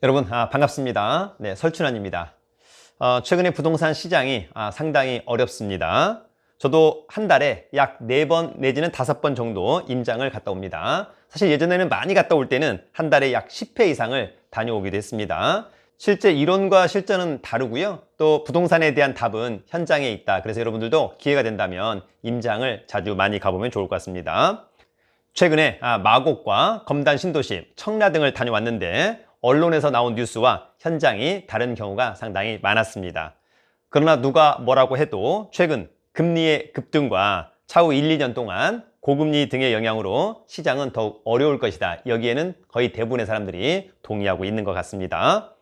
여러분 반갑습니다. 네, 설춘환입니다. 최근에 부동산 시장이 상당히 어렵습니다. 저도 한 달에 약 4번 내지는 5번 정도 임장을 갔다 옵니다. 사실 예전에는 많이 갔다 올 때는 한 달에 약 10회 이상을 다녀오기도 했습니다. 실제 이론과 실전은 다르고요. 또 부동산에 대한 답은 현장에 있다. 그래서 여러분들도 기회가 된다면 임장을 자주 많이 가보면 좋을 것 같습니다. 최근에 마곡과 검단 신도시, 청라 등을 다녀왔는데 언론에서 나온 뉴스와 현장이 다른 경우가 상당히 많았습니다. 그러나 누가 뭐라고 해도 최근 금리의 급등과 차후 1, 2년 동안 고금리 등의 영향으로 시장은 더욱 어려울 것이다. 여기에는 거의 대부분의 사람들이 동의하고 있는 것 같습니다.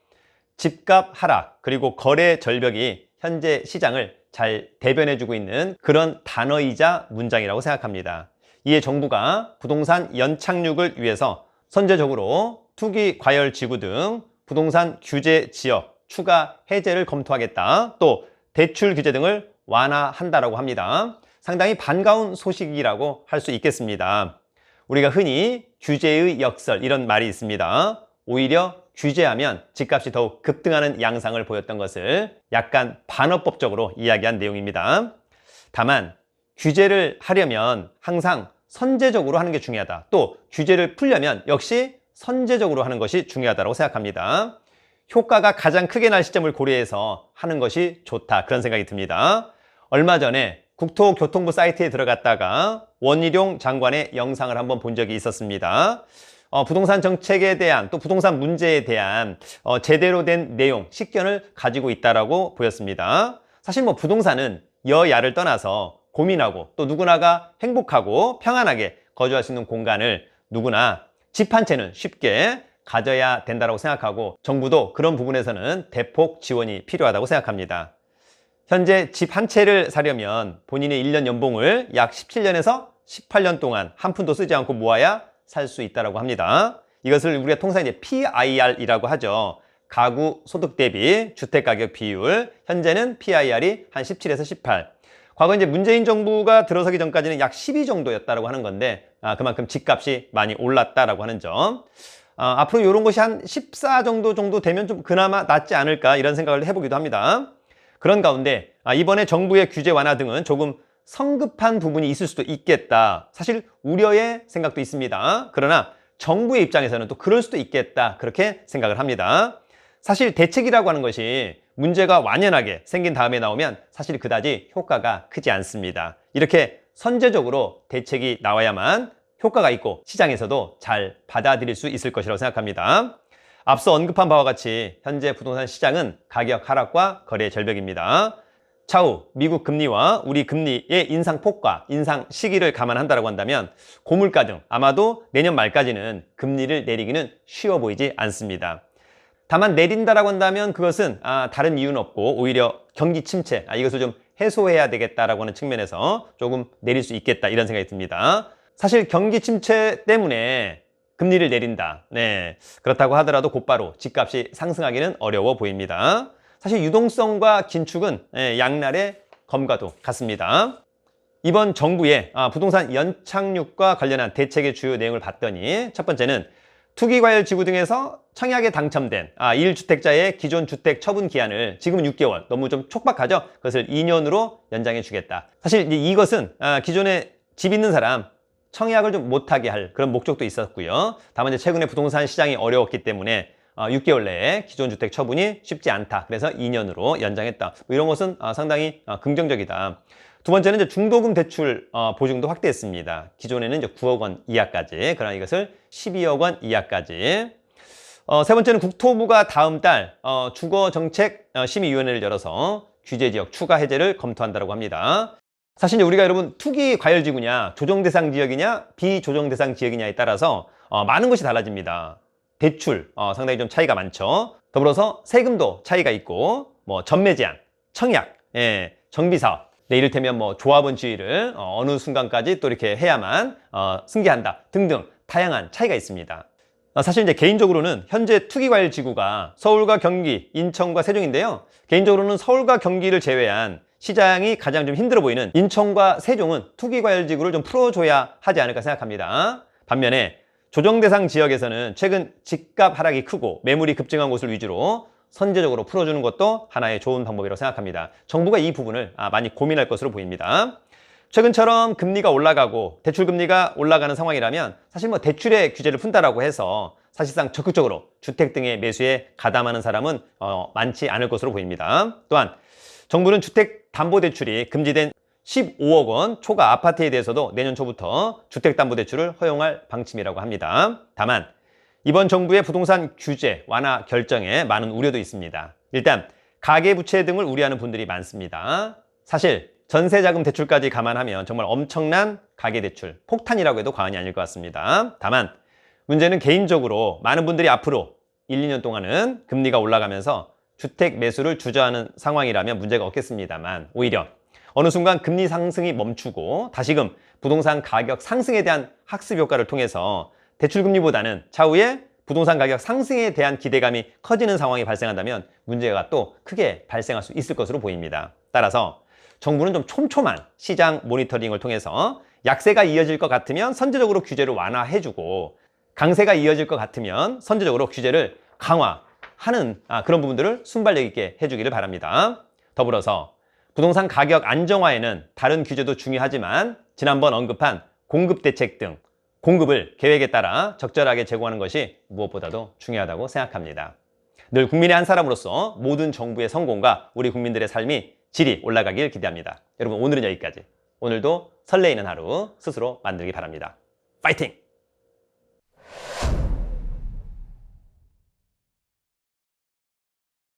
집값 하락 그리고 거래 절벽이 현재 시장을 잘 대변해주고 있는 그런 단어이자 문장이라고 생각합니다. 이에 정부가 부동산 연착륙을 위해서 선제적으로 투기 과열 지구 등 부동산 규제 지역 추가 해제를 검토하겠다. 또 대출 규제 등을 완화한다라고 합니다. 상당히 반가운 소식이라고 할 수 있겠습니다. 우리가 흔히 규제의 역설 이런 말이 있습니다. 오히려 규제하면 집값이 더욱 급등하는 양상을 보였던 것을 약간 반어법적으로 이야기한 내용입니다. 다만 규제를 하려면 항상 선제적으로 하는 게 중요하다. 또 규제를 풀려면 역시 선제적으로 하는 것이 중요하다고 생각합니다. 효과가 가장 크게 날 시점을 고려해서 하는 것이 좋다. 그런 생각이 듭니다. 얼마 전에 국토교통부 사이트에 들어갔다가 원희룡 장관의 영상을 한번 본 적이 있었습니다. 부동산 정책에 대한 또 부동산 문제에 대한 제대로 된 내용, 식견을 가지고 있다라고 보였습니다. 사실 부동산은 여야를 떠나서 고민하고 또 누구나가 행복하고 평안하게 거주할 수 있는 공간을 누구나 집 한 채는 쉽게 가져야 된다고 생각하고 정부도 그런 부분에서는 대폭 지원이 필요하다고 생각합니다. 현재 집 한 채를 사려면 본인의 1년 연봉을 약 17년에서 18년 동안 한 푼도 쓰지 않고 모아야 살 수 있다고 합니다. 이것을 우리가 통상 이제 PIR이라고 하죠. 가구 소득 대비 주택가격 비율. 현재는 PIR이 한 17에서 18. 과거 이제 문재인 정부가 들어서기 전까지는 약 12 정도였다고 하는 건데 그만큼 집값이 많이 올랐다라고 하는 점. 앞으로 이런 것이 한 14 정도 되면 좀 그나마 낫지 않을까 이런 생각을 해보기도 합니다. 그런 가운데 이번에 정부의 규제 완화 등은 조금 성급한 부분이 있을 수도 있겠다. 사실 우려의 생각도 있습니다. 그러나 정부의 입장에서는 또 그럴 수도 있겠다. 그렇게 생각을 합니다. 사실 대책이라고 하는 것이 문제가 완연하게 생긴 다음에 나오면 사실 그다지 효과가 크지 않습니다. 이렇게 선제적으로 대책이 나와야만 효과가 있고 시장에서도 잘 받아들일 수 있을 것이라고 생각합니다. 앞서 언급한 바와 같이 현재 부동산 시장은 가격 하락과 거래 절벽입니다. 차후 미국 금리와 우리 금리의 인상폭과 인상 시기를 감안한다고 한다면 고물가 등 아마도 내년 말까지는 금리를 내리기는 쉬워 보이지 않습니다. 다만 내린다라고 한다면 그것은 다른 이유는 없고 오히려 경기 침체 이것을 좀 해소해야 되겠다라고 하는 측면에서 조금 내릴 수 있겠다 이런 생각이 듭니다. 사실 경기 침체 때문에 금리를 내린다. 네, 그렇다고 하더라도 곧바로 집값이 상승하기는 어려워 보입니다. 사실 유동성과 긴축은 양날의 검과도 같습니다. 이번 정부의 부동산 연착륙과 관련한 대책의 주요 내용을 봤더니 첫 번째는 투기과열 지구 등에서 청약에 당첨된 1주택자의 기존 주택 처분 기한을 지금은 6개월, 너무 좀 촉박하죠? 그것을 2년으로 연장해 주겠다. 사실 이것은 기존에 집 있는 사람 청약을 좀 못하게 할 그런 목적도 있었고요. 다만 이제 최근에 부동산 시장이 어려웠기 때문에 6개월 내에 기존 주택 처분이 쉽지 않다. 그래서 2년으로 연장했다. 이런 것은 상당히 긍정적이다. 두 번째는 이제 중도금 대출 보증도 확대했습니다. 기존에는 이제 9억 원 이하까지, 그러나 이것을 12억 원 이하까지. 세 번째는 국토부가 다음 달 주거정책 심의위원회를 열어서 규제지역 추가 해제를 검토한다고 합니다. 사실 우리가 여러분 투기 과열지구냐, 조정대상 지역이냐, 비조정대상 지역이냐에 따라서 많은 것이 달라집니다. 대출 상당히 좀 차이가 많죠. 더불어서 세금도 차이가 있고 전매 제한, 청약, 정비사업. 이를테면 조합원 지위를 어느 순간까지 또 이렇게 해야만 승계한다 등등 다양한 차이가 있습니다. 사실 이제 개인적으로는 현재 투기과열 지구가 서울과 경기, 인천과 세종인데요. 개인적으로는 서울과 경기를 제외한 시장이 가장 좀 힘들어 보이는 인천과 세종은 투기과열 지구를 좀 풀어줘야 하지 않을까 생각합니다. 반면에 조정 대상 지역에서는 최근 집값 하락이 크고 매물이 급증한 곳을 위주로 선제적으로 풀어주는 것도 하나의 좋은 방법이라고 생각합니다. 정부가 이 부분을 많이 고민할 것으로 보입니다. 최근처럼 금리가 올라가고 대출 금리가 올라가는 상황이라면 사실 뭐 대출의 규제를 푼다라고 해서 사실상 적극적으로 주택 등의 매수에 가담하는 사람은 많지 않을 것으로 보입니다. 또한 정부는 주택담보대출이 금지된 15억 원 초과 아파트에 대해서도 내년 초부터 주택담보대출을 허용할 방침이라고 합니다. 다만 이번 정부의 부동산 규제 완화 결정에 많은 우려도 있습니다. 일단 가계부채 등을 우려하는 분들이 많습니다. 사실 전세자금 대출까지 감안하면 정말 엄청난 가계대출, 폭탄이라고 해도 과언이 아닐 것 같습니다. 다만 문제는 개인적으로 많은 분들이 앞으로 1, 2년 동안은 금리가 올라가면서 주택 매수를 주저하는 상황이라면 문제가 없겠습니다만 오히려 어느 순간 금리 상승이 멈추고 다시금 부동산 가격 상승에 대한 학습 효과를 통해서 대출 금리보다는 차후에 부동산 가격 상승에 대한 기대감이 커지는 상황이 발생한다면 문제가 또 크게 발생할 수 있을 것으로 보입니다. 따라서 정부는 좀 촘촘한 시장 모니터링을 통해서 약세가 이어질 것 같으면 선제적으로 규제를 완화해주고 강세가 이어질 것 같으면 선제적으로 규제를 강화하는 그런 부분들을 순발력 있게 해주기를 바랍니다. 더불어서 부동산 가격 안정화에는 다른 규제도 중요하지만 지난번 언급한 공급 대책 등 공급을 계획에 따라 적절하게 제공하는 것이 무엇보다도 중요하다고 생각합니다. 늘 국민의 한 사람으로서 모든 정부의 성공과 우리 국민들의 삶이 질이 올라가길 기대합니다. 여러분 오늘은 여기까지. 오늘도 설레이는 하루 스스로 만들기 바랍니다. 파이팅!